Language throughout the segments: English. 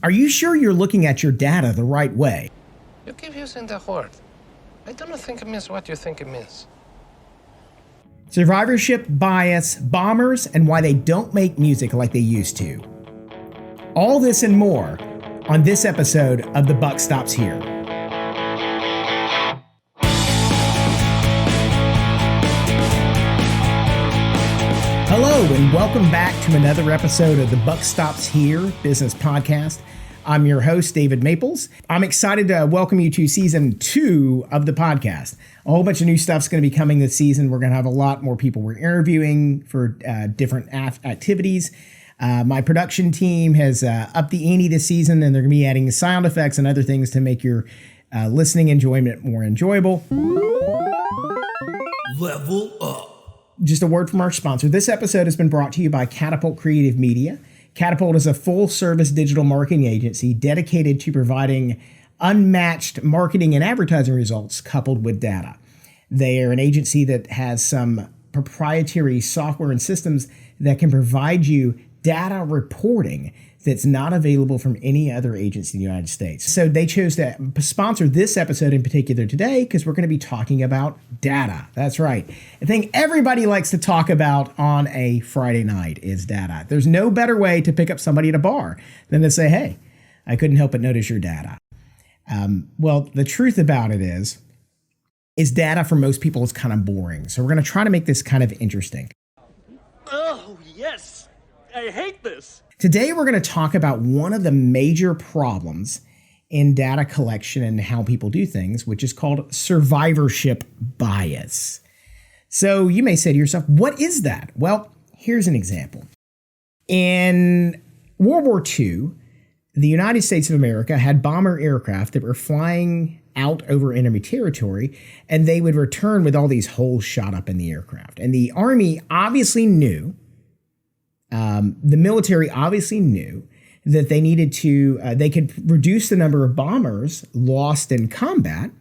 Are you sure you're looking at your data the right way? You keep using the word. I don't think it means what you think it means. Survivorship bias, bombers, and why they don't make music like they used to. All this and more on this episode of The Buck Stops Here. Hello and welcome back to another episode of The Buck Stops Here business podcast. I'm your host, David Maples. I'm excited to welcome you to season 2 of the podcast. A whole bunch of new stuff's going to be coming this season. We're going to have a lot more people we're interviewing for different activities. My production team has upped the ante this season, and they're going to be adding sound effects and other things to make your listening enjoyment more enjoyable. Level up. Just a word from our sponsor. This episode has been brought to you by Catapult Creative Media. Catapult is a full-service digital marketing agency dedicated to providing unmatched marketing and advertising results coupled with data. They are an agency that has some proprietary software and systems that can provide you data reporting that's not available from any other agency in the United States. So they chose to sponsor this episode in particular today because we're going to be talking about data. That's right. The thing everybody likes to talk about on a Friday night is data. There's no better way to pick up somebody at a bar than to say, hey, I couldn't help but notice your data. Well, the truth about it is data for most people is kind of boring. So we're going to try to make this kind of interesting. Oh, yes. I hate this. Today, we're going to talk about one of the major problems in data collection and how people do things, which is called survivorship bias. So you may say to yourself, what is that? Well, here's an example. In World War II, the United States of America had bomber aircraft that were flying out over enemy territory, and they would return with all these holes shot up in the aircraft. And the Army obviously knew, the military obviously knew that they needed to, they could reduce the number of bombers lost in combat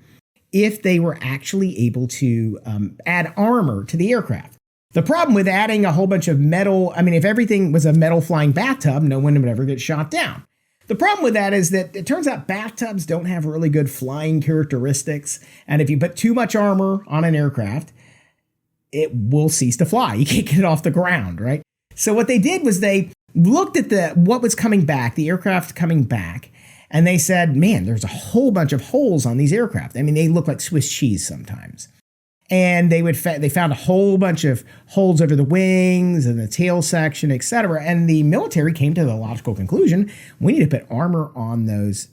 if they were actually able to add armor to the aircraft. The problem with adding a whole bunch of metal, if everything was a metal flying bathtub, no one would ever get shot down. The problem with that is that it turns out bathtubs don't have really good flying characteristics. And if you put too much armor on an aircraft, it will cease to fly. You can't get it off the ground, right? So what they did was they looked at what was coming back, the aircraft coming back, and they said, man, there's a whole bunch of holes on these aircraft. They look like Swiss cheese sometimes. And they found a whole bunch of holes over the wings and the tail section, etc. And the military came to the logical conclusion, we need to put armor on those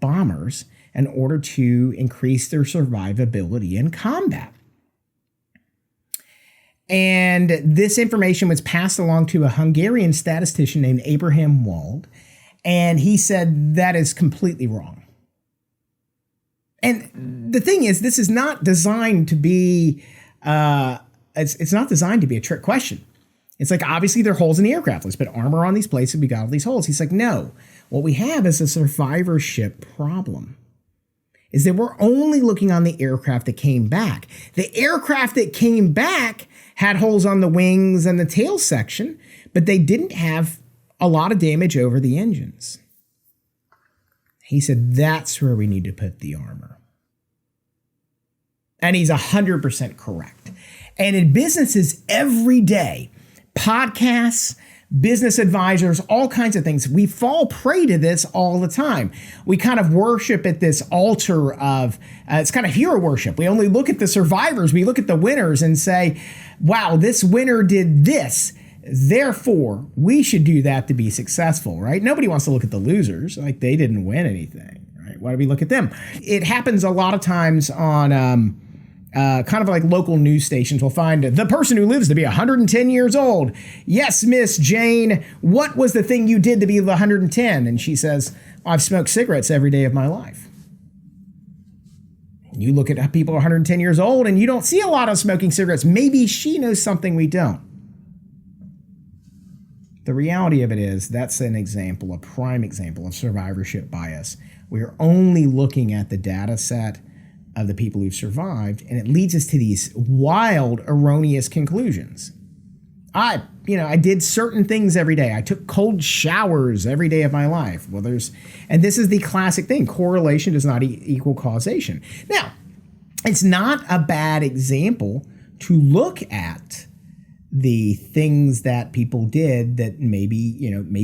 bombers in order to increase their survivability in combat. And this information was passed along to a Hungarian statistician named Abraham Wald, and he said that is completely wrong. And the thing is, this is not designed to be, it's not designed to be a trick question. It's like, obviously there are holes in the aircraft. Let's put armor on these places. We got all these holes. He's like, no, what we have is a survivorship problem. Is that we're only looking on the aircraft that came back. The aircraft that came back had holes on the wings and the tail section, but they didn't have a lot of damage over the engines. He said, that's where we need to put the armor. And he's 100% correct. And in businesses every day, podcasts, business advisors, all kinds of things, we fall prey to this all the time. We kind of worship at this altar of, it's kind of hero worship. We only look at the survivors. We look at the winners and say, wow, this winner did this. Therefore, we should do that to be successful, right? Nobody wants to look at the losers, like they didn't win anything, right? Why do we look at them? It happens a lot of times on kind of like local news stations. Will find the person who lives to be 110 years old. Yes, Miss Jane, what was the thing you did to be 110? And she says, I've smoked cigarettes every day of my life. You look at people 110 years old and you don't see a lot of smoking cigarettes. Maybe she knows something we don't. The reality of it is that's an example, a prime example of survivorship bias. We're only looking at the data set of the people who've survived, and it leads us to these wild, erroneous conclusions. I did certain things every day. I took cold showers every day of my life. Well, and this is the classic thing. Correlation does not equal causation. Now, it's not a bad example to look at the things that people did that maybe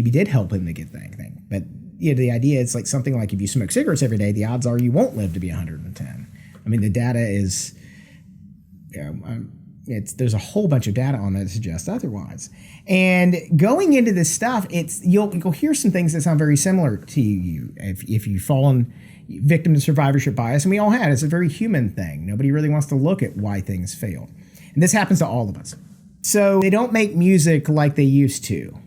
did help in the good thing. But the idea is like something like if you smoke cigarettes every day, the odds are you won't live to be 110. I mean, the data is, there's a whole bunch of data on that that suggests otherwise. And going into this stuff, you'll hear some things that sound very similar to you if you've fallen victim to survivorship bias, and we all had. It's a very human thing. Nobody really wants to look at why things failed. And this happens to all of us. So they don't make music like they used to.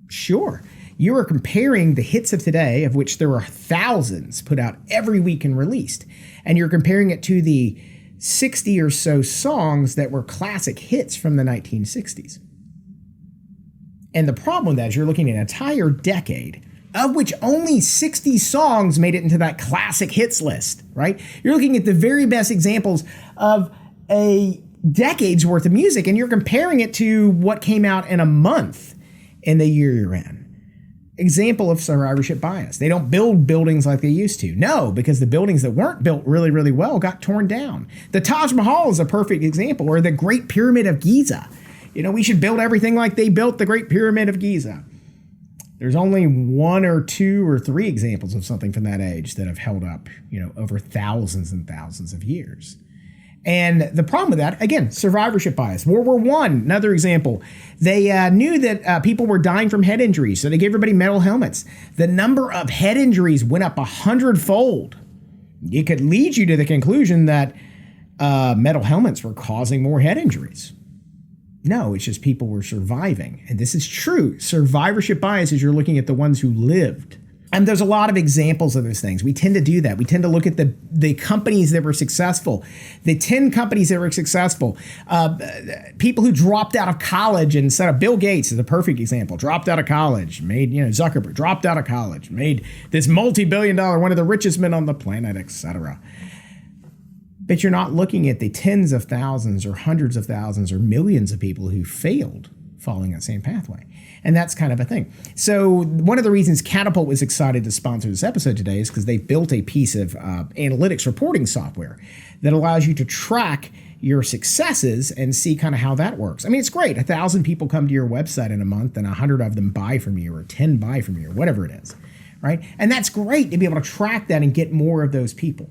Sure, you are comparing the hits of today, of which there are thousands put out every week and released, and you're comparing it to the 60 or so songs that were classic hits from the 1960s. And the problem with that is you're looking at an entire decade of which only 60 songs made it into that classic hits list, right? You're looking at the very best examples of a decade's worth of music, and you're comparing it to what came out in a month in the year you're in. Example of survivorship bias. They don't build buildings like they used to. No, because the buildings that weren't built really, really well got torn down. The Taj Mahal is a perfect example, or the Great Pyramid of Giza. We should build everything like they built the Great Pyramid of Giza. There's only one or two or three examples of something from that age that have held up, over thousands and thousands of years. And the problem with that, again, survivorship bias. World War I, another example. They knew that people were dying from head injuries, so they gave everybody metal helmets. The number of head injuries went up 100-fold. It could lead you to the conclusion that metal helmets were causing more head injuries. No, it's just people were surviving. And this is true. Survivorship bias is you're looking at the ones who lived. And there's a lot of examples of those things. We tend to do that. We tend to look at the companies that were successful, the 10 companies that were successful, people who dropped out of college and set up. Bill Gates is a perfect example. Dropped out of college, made, Zuckerberg dropped out of college, made this multi-billion-dollar, one of the richest men on the planet, etc. But you're not looking at the tens of thousands or hundreds of thousands or millions of people who failed following that same pathway. And that's kind of a thing. So one of the reasons Catapult was excited to sponsor this episode today is because they built a piece of analytics reporting software that allows you to track your successes and see kind of how that works. I mean, it's great. 1,000 people come to your website in a month and 100 of them buy from you, or 10 buy from you, or whatever it is, right? And that's great to be able to track that and get more of those people.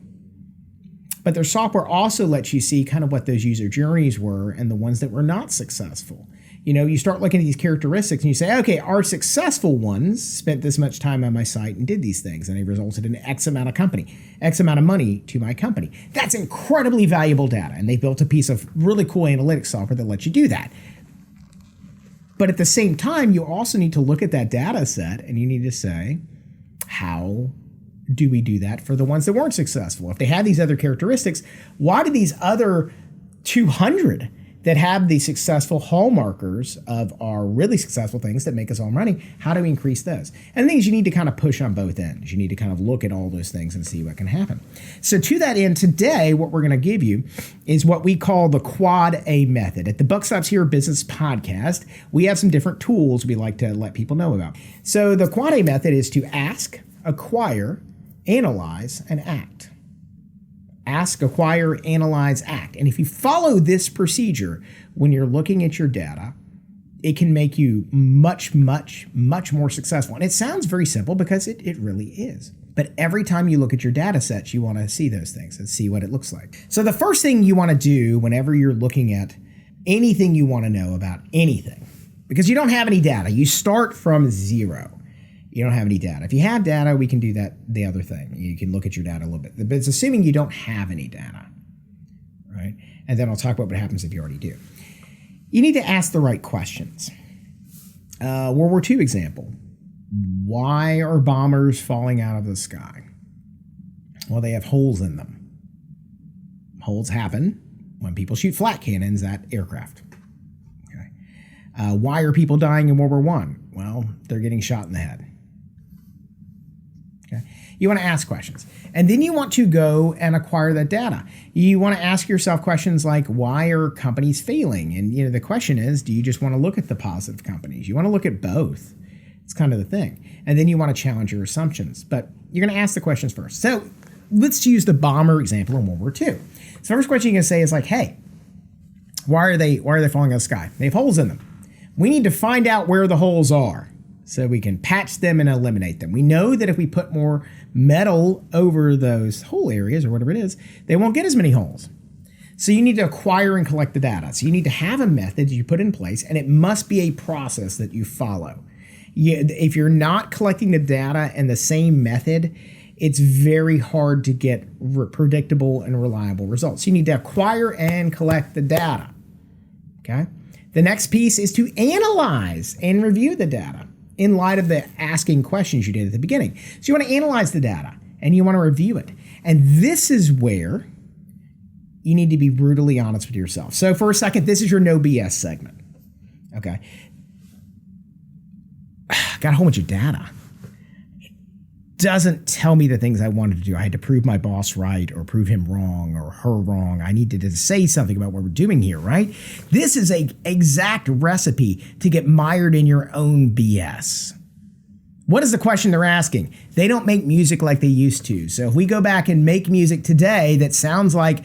But their software also lets you see kind of what those user journeys were and the ones that were not successful. You start looking at these characteristics and you say, okay, our successful ones spent this much time on my site and did these things, and they resulted in X amount of money to my company. That's incredibly valuable data, and they built a piece of really cool analytics software that lets you do that. But at the same time, you also need to look at that data set and you need to say, how do we do that for the ones that weren't successful? If they had these other characteristics, why do these other 200 that have the successful hallmarkers of our really successful things that make us all money, how do we increase those? And the thing is, you need to kind of push on both ends. You need to kind of look at all those things and see what can happen. So to that end, today, what we're going to give you is what we call the Quad A Method. At the Buck Stops Here Business Podcast, we have some different tools we like to let people know about. So the Quad A Method is to ask, acquire, analyze, and act. Ask, acquire, analyze, act. And if you follow this procedure when you're looking at your data, it can make you much, much, much more successful. And it sounds very simple because it really is. But every time you look at your data sets, you want to see those things and see what it looks like. So the first thing you want to do whenever you're looking at anything you want to know about anything, because you don't have any data, you start from zero. You don't have any data. If you have data, we can do that, the other thing. You can look at your data a little bit. But it's assuming you don't have any data, right? And then I'll talk about what happens if you already do. You need to ask the right questions. World War II example. Why are bombers falling out of the sky? Well, they have holes in them. Holes happen when people shoot flat cannons at aircraft. Okay. Why are people dying in World War I? Well, they're getting shot in the head. Okay. You want to ask questions. And then you want to go and acquire that data. You want to ask yourself questions like, why are companies failing? And the question is, do you just want to look at the positive companies? You want to look at both. It's kind of the thing. And then you want to challenge your assumptions. But you're going to ask the questions first. So let's use the bomber example in World War II. So the first question you're going to say is like, hey, why are they falling out of the sky? They have holes in them. We need to find out where the holes are so we can patch them and eliminate them. We know that if we put more metal over those hole areas or whatever it is, they won't get as many holes. So you need to acquire and collect the data. So you need to have a method you put in place, and it must be a process that you follow. If you're not collecting the data in the same method, it's very hard to get predictable and reliable results. You need to acquire and collect the data. Okay? The next piece is to analyze and review the data in light of the asking questions you did at the beginning. So you want to analyze the data and you want to review it. And this is where you need to be brutally honest with yourself. So for a second, this is your no BS segment. Okay. Got a whole bunch of data. Doesn't tell me the things I wanted to do. I had to prove my boss right or prove him wrong or her wrong. I needed to say something about what we're doing here, right? This is an exact recipe to get mired in your own BS. What is the question they're asking? They don't make music like they used to. So if we go back and make music today that sounds like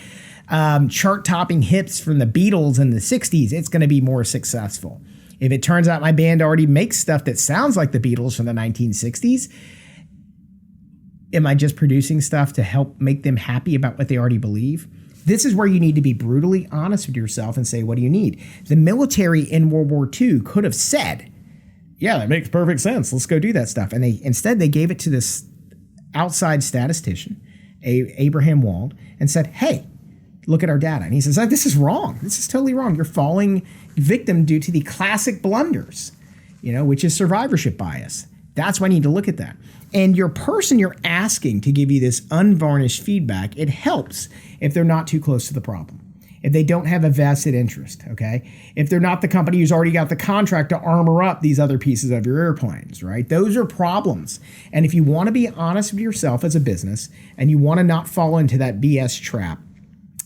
chart-topping hits from the Beatles in the 60s, it's going to be more successful. If it turns out my band already makes stuff that sounds like the Beatles from the 1960s, am I just producing stuff to help make them happy about what they already believe? This is where you need to be brutally honest with yourself and say, what do you need? The military in World War II could have said, yeah, that makes perfect sense. Let's go do that stuff. And instead they gave it to this outside statistician, Abraham Wald, and said, hey, look at our data. And he says, this is wrong. This is totally wrong. You're falling victim due to the classic blunders, which is survivorship bias. That's why I need to look at that. And your person you're asking to give you this unvarnished feedback, it helps if they're not too close to the problem. If they don't have a vested interest, okay? If they're not the company who's already got the contract to armor up these other pieces of your airplanes, right? Those are problems. And if you want to be honest with yourself as a business and you want to not fall into that BS trap,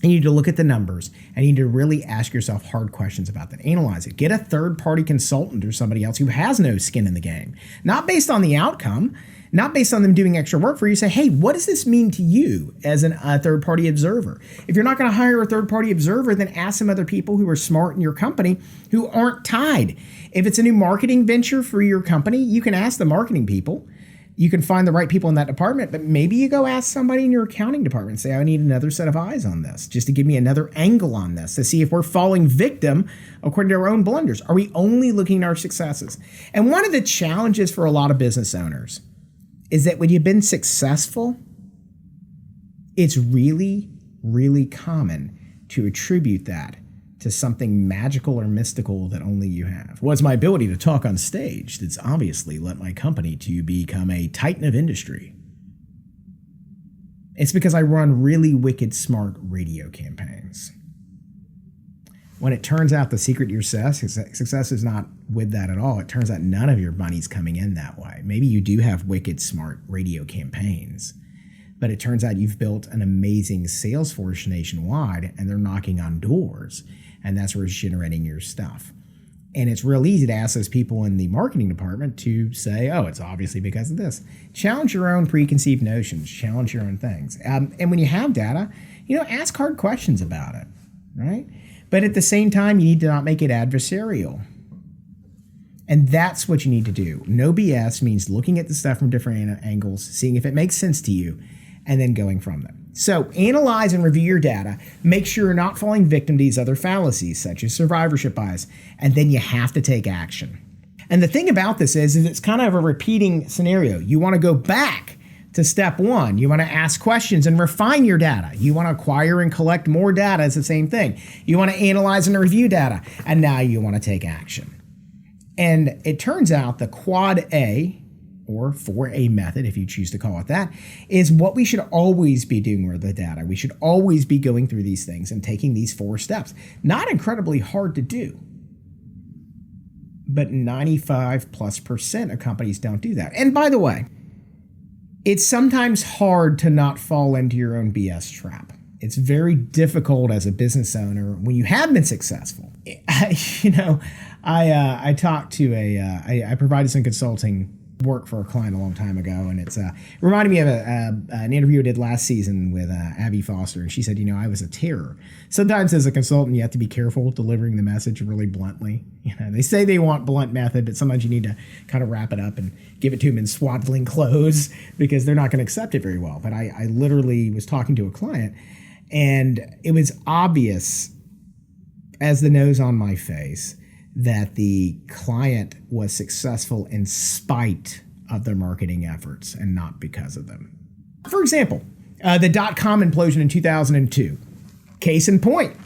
you need to look at the numbers and you need to really ask yourself hard questions about that. Analyze it. Get a third-party consultant or somebody else who has no skin in the game. Not based on the outcome, not based on them doing extra work for you. Say, hey, what does this mean to you as a third-party observer? If you're not going to hire a third-party observer, then ask some other people who are smart in your company who aren't tied. If it's a new marketing venture for your company, you can ask the marketing people. You can find the right people in that department, but maybe you go ask somebody in your accounting department and say, I need another set of eyes on this, just to give me another angle on this, to see if we're falling victim according to our own blunders. Are we only looking at our successes? And one of the challenges for a lot of business owners is that when you've been successful, it's really, really common to attribute that to something magical or mystical that only you have. Well, it's my ability to talk on stage that's obviously led my company to become a titan of industry. It's because I run really wicked smart radio campaigns. When it turns out the secret to your success is not with that at all, it turns out none of your money's coming in that way. Maybe you do have wicked smart radio campaigns, but it turns out you've built an amazing sales force nationwide and they're knocking on doors. And that's where it's generating your stuff. And it's real easy to ask those people in the marketing department to say, oh, it's obviously because of this. Challenge your own preconceived notions. Challenge your own things. And when you have data, ask hard questions about it, right? But at the same time, you need to not make it adversarial. And that's what you need to do. No BS means looking at the stuff from different angles, seeing if it makes sense to you, and then going from them. So analyze and review your data. Make sure you're not falling victim to these other fallacies, such as survivorship bias, and then you have to take action. And the thing about this is it's kind of a repeating scenario. You want to go back to step one. You want to ask questions and refine your data. You want to acquire and collect more data. It's the same thing. You want to analyze and review data, and now you want to take action. And it turns out the quad A, or 4A method, if you choose to call it that, is what we should always be doing with the data. We should always be going through these things and taking these 4 steps. Not incredibly hard to do, but 95+% of companies don't do that. And by the way, It's sometimes hard to not fall into your own BS trap. It's very difficult as a business owner when you have been successful. I talked to I provided some consulting work for a client a long time ago, and it reminded me of an interview I did last season with Abby Foster, and she said, I was a terror. Sometimes as a consultant, you have to be careful delivering the message really bluntly. They say they want blunt method, but sometimes you need to kind of wrap it up and give it to them in swaddling clothes because they're not going to accept it very well. But I literally was talking to a client, and it was obvious as the nose on my face that the client was successful in spite of their marketing efforts and not because of them. For example, the dot-com implosion in 2002. Case in point,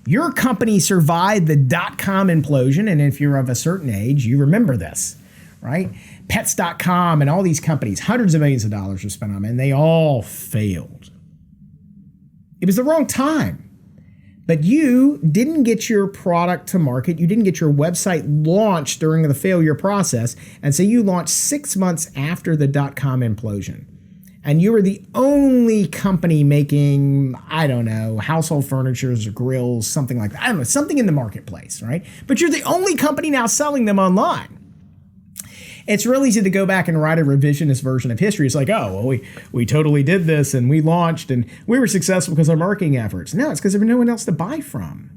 your company survived the dot-com implosion, and if you're of a certain age, you remember this, right? Pets.com and all these companies, hundreds of millions of dollars were spent on them, and they all failed. It was the wrong time. But you didn't get your product to market. You didn't get your website launched during the failure process. And so you launched 6 months after the dot-com implosion. And you were the only company making, household furniture or grills, something like that. Something in the marketplace, right? But you're the only company now selling them online. It's real easy to go back and write a revisionist version of history. It's like, we totally did this and we launched and we were successful because of our marketing efforts. No, it's because there was no one else to buy from,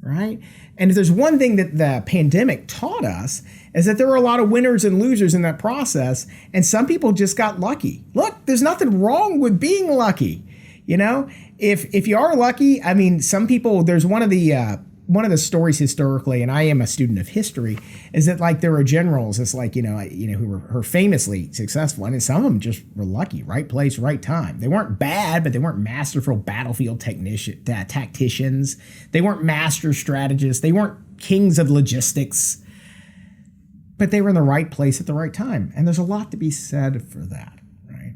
right? And if there's one thing that the pandemic taught us is that there were a lot of winners and losers in that process, and some people just got lucky. Look, there's nothing wrong with being lucky. If you are lucky, some people, there's one of the stories historically, and I am a student of history, is that there were generals, it's who were famously successful, and some of them just were lucky, right place, right time. They weren't bad, but they weren't masterful battlefield tacticians. They weren't master strategists. They weren't kings of logistics, but they were in the right place at the right time. And there's a lot to be said for that, right?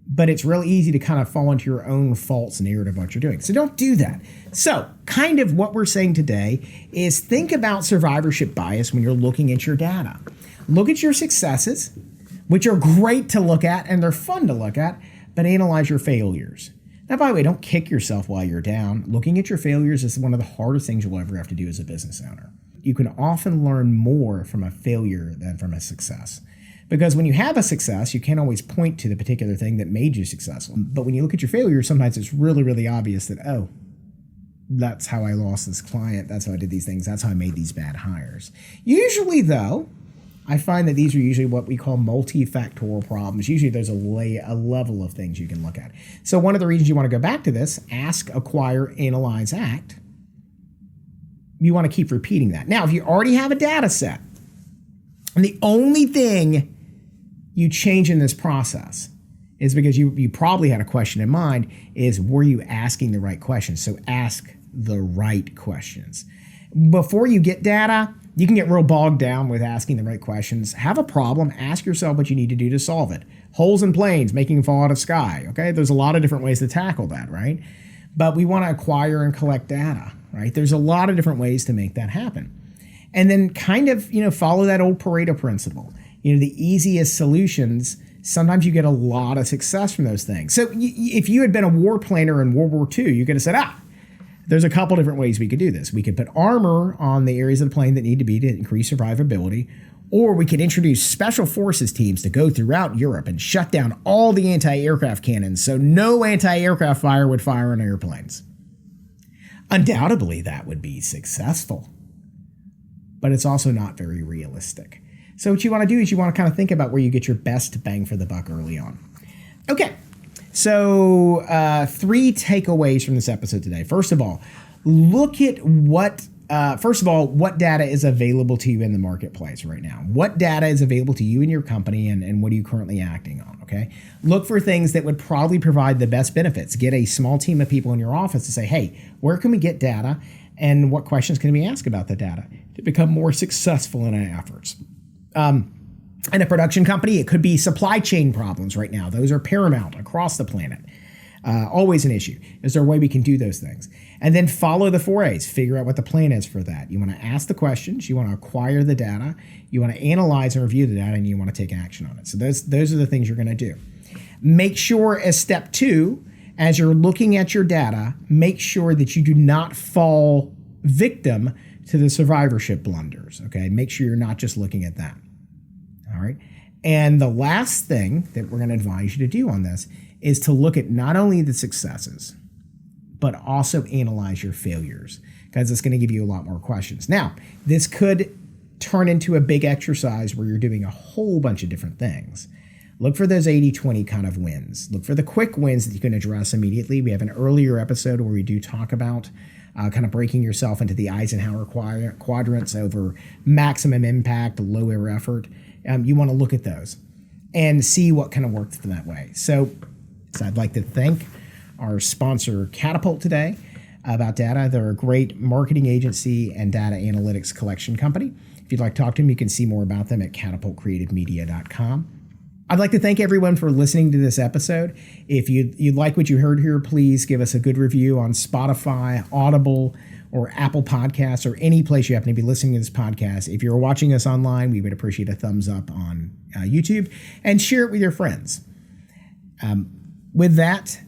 But it's real easy to kind of fall into your own false narrative of what you're doing. So don't do that. So kind of what we're saying today is think about survivorship bias when you're looking at your data. Look at your successes, which are great to look at and they're fun to look at, but analyze your failures. Now, by the way, don't kick yourself while you're down. Looking at your failures is one of the hardest things you'll ever have to do as a business owner. You can often learn more from a failure than from a success. Because when you have a success, you can't always point to the particular thing that made you successful. But when you look at your failures, sometimes it's really, really obvious that, that's how I lost this client. That's how I did these things. That's how I made these bad hires. Usually, though, I find that these are usually what we call multifactorial problems. Usually there's a level of things you can look at. So one of the reasons you want to go back to this, ask, acquire, analyze, act, you want to keep repeating that. Now, if you already have a data set, and the only thing you change in this process is because you probably had a question in mind, is were you asking the right questions? So ask the right questions. Before you get data, you can get real bogged down with asking the right questions. Have a problem, ask yourself what you need to do to solve it. Holes in planes, making them fall out of sky, okay? There's a lot of different ways to tackle that, right? But we want to acquire and collect data, right? There's a lot of different ways to make that happen. And then kind of, follow that old Pareto principle. The easiest solutions, sometimes you get a lot of success from those things. So if you had been a war planner in World War II, you could have said, there's a couple different ways we could do this. We could put armor on the areas of the plane that need to be to increase survivability, or we could introduce special forces teams to go throughout Europe and shut down all the anti-aircraft cannons so no anti-aircraft fire would fire on airplanes. Undoubtedly, that would be successful, but it's also not very realistic. So what you want to do is you want to kind of think about where you get your best bang for the buck early on. Okay, so 3 takeaways from this episode today. First of all, look at what data is available to you in the marketplace right now. What data is available to you in your company and what are you currently acting on, okay? Look for things that would probably provide the best benefits. Get a small team of people in your office to say, hey, where can we get data and what questions can we ask about the data to become more successful in our efforts? In a production company, it could be supply chain problems right now. Those are paramount across the planet. Always an issue. Is there a way we can do those things? And then follow the 4 A's. Figure out what the plan is for that. You want to ask the questions. You want to acquire the data. You want to analyze and review the data, and you want to take action on it. So those are the things you're going to do. Make sure as step 2, as you're looking at your data, make sure that you do not fall victim to the survivorship blunders, okay? Make sure you're not just looking at that, all right? And the last thing that we're gonna advise you to do on this is to look at not only the successes, but also analyze your failures, because it's gonna give you a lot more questions. Now, this could turn into a big exercise where you're doing a whole bunch of different things. Look for those 80-20 kind of wins. Look for the quick wins that you can address immediately. We have an earlier episode where we do talk about kind of breaking yourself into the Eisenhower quadrants over maximum impact, lower effort. You want to look at those and see what kind of works that way. So I'd like to thank our sponsor, Catapult, today about data. They're a great marketing agency and data analytics collection company. If you'd like to talk to them, you can see more about them at catapultcreativemedia.com. I'd like to thank everyone for listening to this episode. If you like what you heard here, please give us a good review on Spotify, Audible, or Apple Podcasts, or any place you happen to be listening to this podcast. If you're watching us online, we would appreciate a thumbs up on YouTube, and share it with your friends. With that,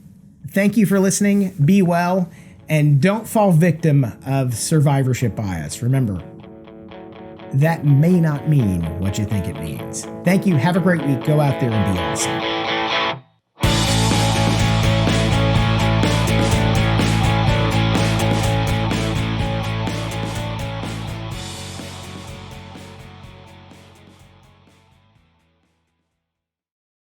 thank you for listening. Be well, and don't fall victim of survivorship bias. Remember, that may not mean what you think it means. Thank you. Have a great week. Go out there and be awesome.